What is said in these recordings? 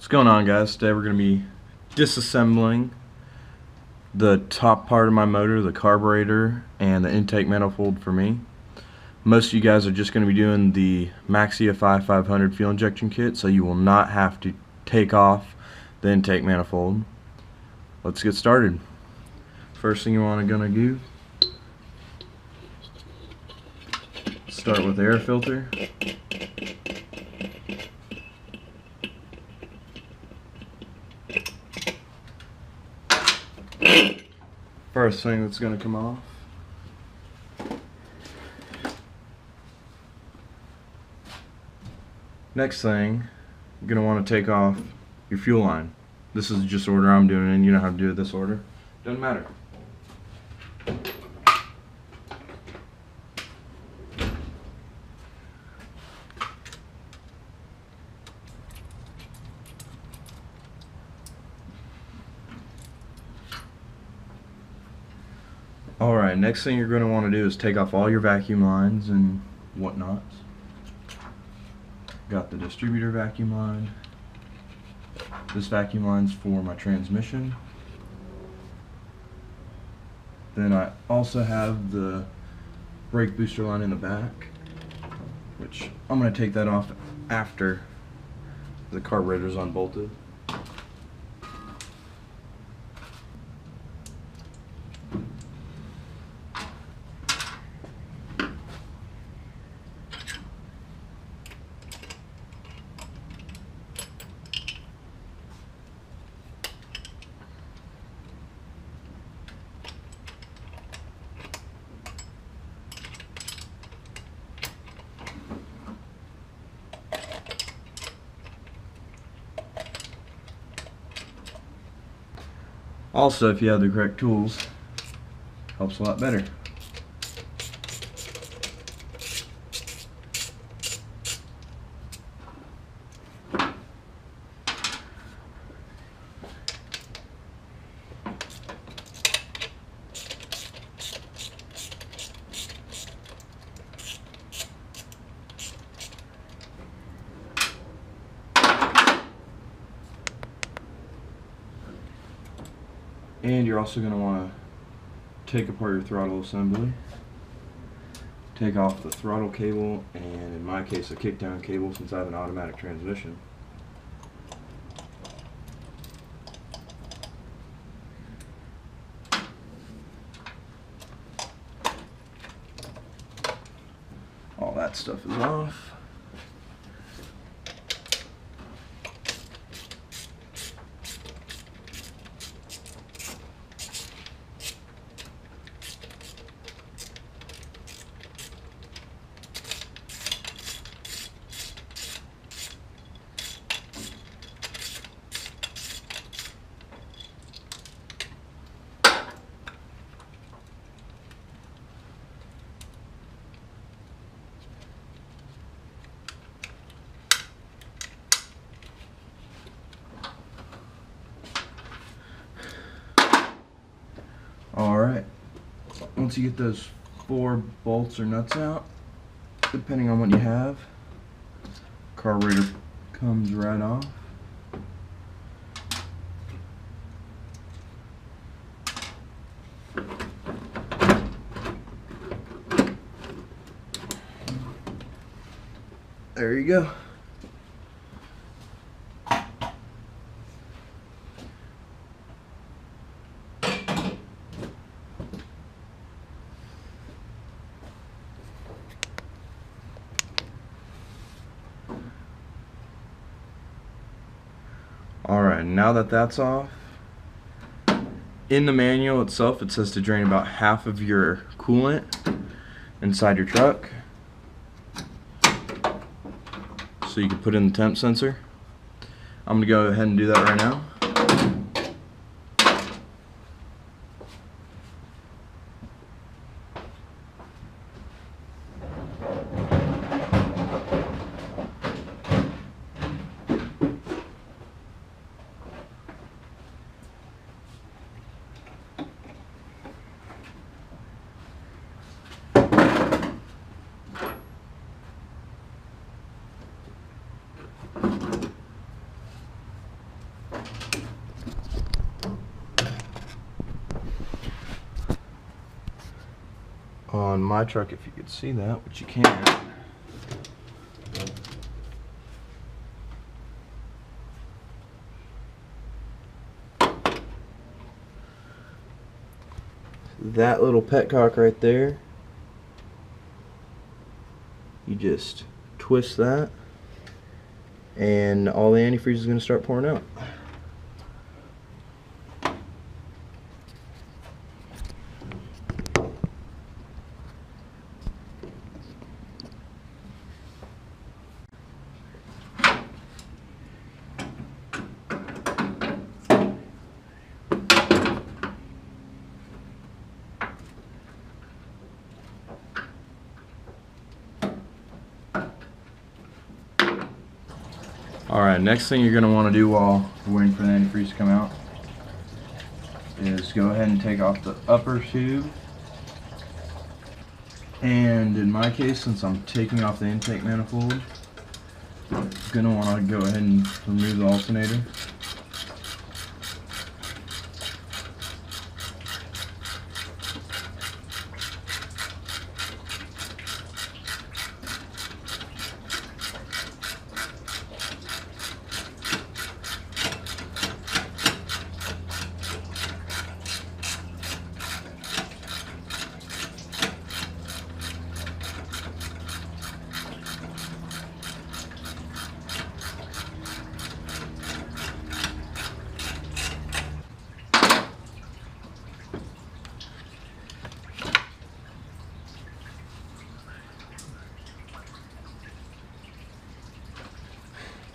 What's going on, guys? Today we're going to be disassembling the top part of my motor, the carburetor, and the intake manifold for me. Most of you guys are just going to be doing the Max-Efi 500 fuel injection kit, so you will not have to take off the intake manifold. Let's get started. First thing you want to do, start with the air filter. First thing that's going to come off. Next thing, you're going to want to take off your fuel line. This is just the order I'm doing it in. You know how to do it this order. Doesn't matter. Alright, next thing you're going to want to do is take off all your vacuum lines and whatnot. Got the distributor vacuum line. This vacuum line's for my transmission. Then I also have the brake booster line in the back, which I'm going to take that off after the carburetor's unbolted. Also, if you have the correct tools, helps a lot better. And you're also going to want to take apart your throttle assembly, take off the throttle cable, and in my case a kickdown cable since I have an automatic transmission. All that stuff is off. Alright, once you get those 4 bolts or nuts out, depending on what you have, carburetor comes right off. There you go. Alright, now that that's off, in the manual itself it says to drain about half of your coolant inside your truck, so you can put in the temp sensor. I'm going to go ahead and do that right now. on my truck, if you could see that, which you can't. That little petcock right there, you just twist that and all the antifreeze is going to start pouring out. Alright, next thing you're going to want to do while you're waiting for the antifreeze to come out is go ahead and take off the upper tube. And in my case, since I'm taking off the intake manifold, I'm going to want to go ahead and remove the alternator.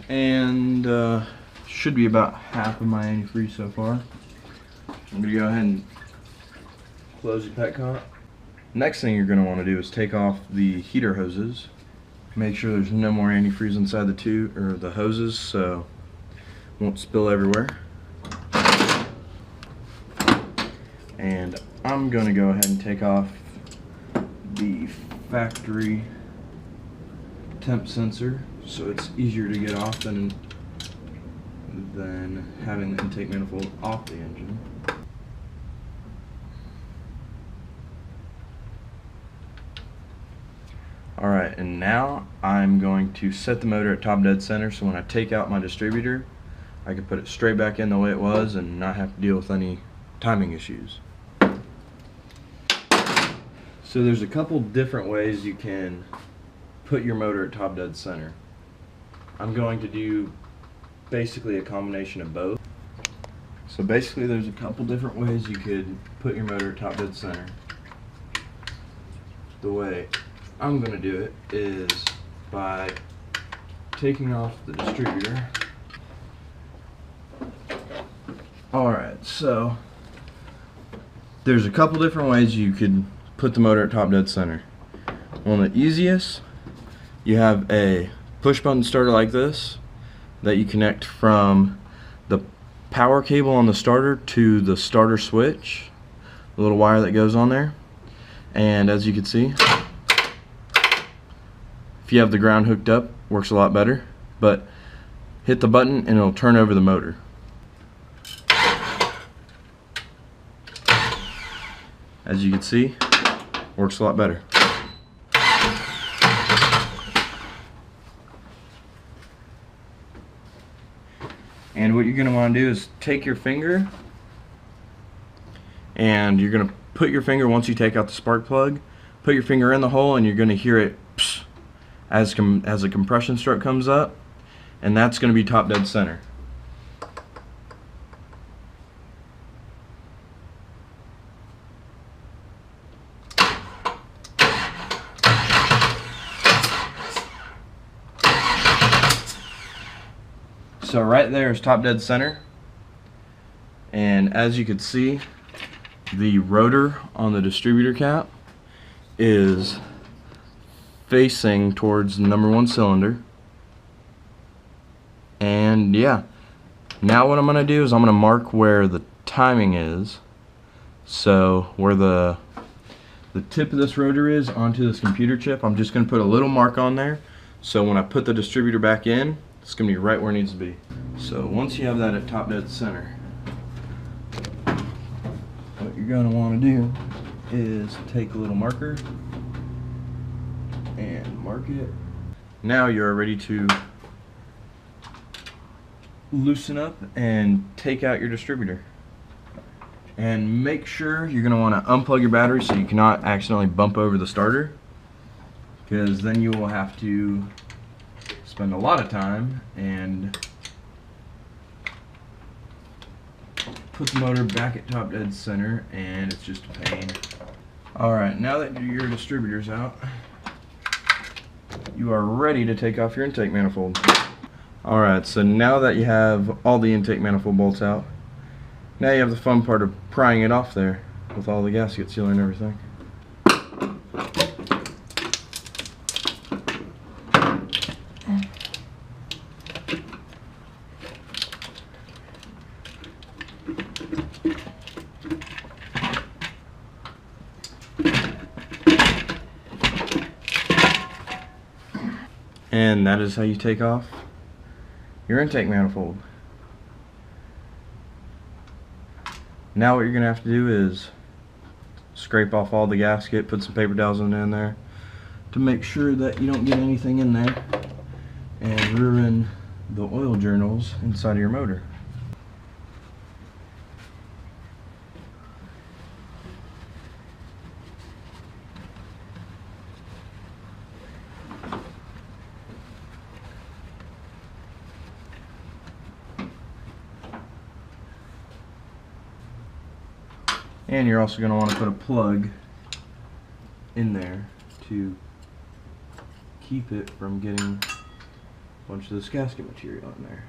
And should be about half of my antifreeze so far. I'm going to go ahead and close the petcock. Next thing you're going to want to do is take off the heater hoses. Make sure there's no more antifreeze inside the tube or the hoses, so it won't spill everywhere. And I'm going to go ahead and take off the factory temp sensor, so it's easier to get off than having the intake manifold off the engine. Alright, and now I'm going to set the motor at top dead center, so when I take out my distributor, I can put it straight back in the way it was and not have to deal with any timing issues. So there's a couple different ways you can put your motor at top dead center. I'm going to do basically a combination of both. So basically there's a couple different ways you could put your motor at top dead center. The way I'm going to do it is by taking off the distributor. Alright, so there's a couple different ways you could put the motor at top dead center. One of the easiest, you have a push button starter like this that you connect from the power cable on the starter to the starter switch, the little wire that goes on there. And as you can see, if you have the ground hooked up, works a lot better, but hit the button and it'll turn over the motor. As you can see, works a lot better. And what you're going to want to do is take your finger, and you're going to put your finger, once you take out the spark plug, put your finger in the hole, and you're going to hear it psh, as a compression stroke comes up, and that's going to be top dead center. So right there is top dead center, and as you can see, the rotor on the distributor cap is facing towards the #1 cylinder. And yeah, now what I'm going to do is I'm going to mark where the timing is, so where the tip of this rotor is onto this computer chip. I'm just going to put a little mark on there, so when I put the distributor back in, it's going to be right where it needs to be. So once you have that at top dead center, what you're going to want to do is take a little marker and mark it. Now you're ready to loosen up and take out your distributor. And make sure you're going to want to unplug your battery so you cannot accidentally bump over the starter, because then you will have to spend a lot of time and put the motor back at top dead center, and it's just a pain. Alright, now that your distributor's out, you are ready to take off your intake manifold. Alright, so now that you have all the intake manifold bolts out, now you have the fun part of prying it off there with all the gasket sealer and everything. And that is how you take off your intake manifold. Now what you're going to have to do is scrape off all the gasket, put some paper towels in there to make sure that you don't get anything in there and ruin the oil journals inside of your motor. And you're also going to want to put a plug in there to keep it from getting a bunch of this gasket material in there.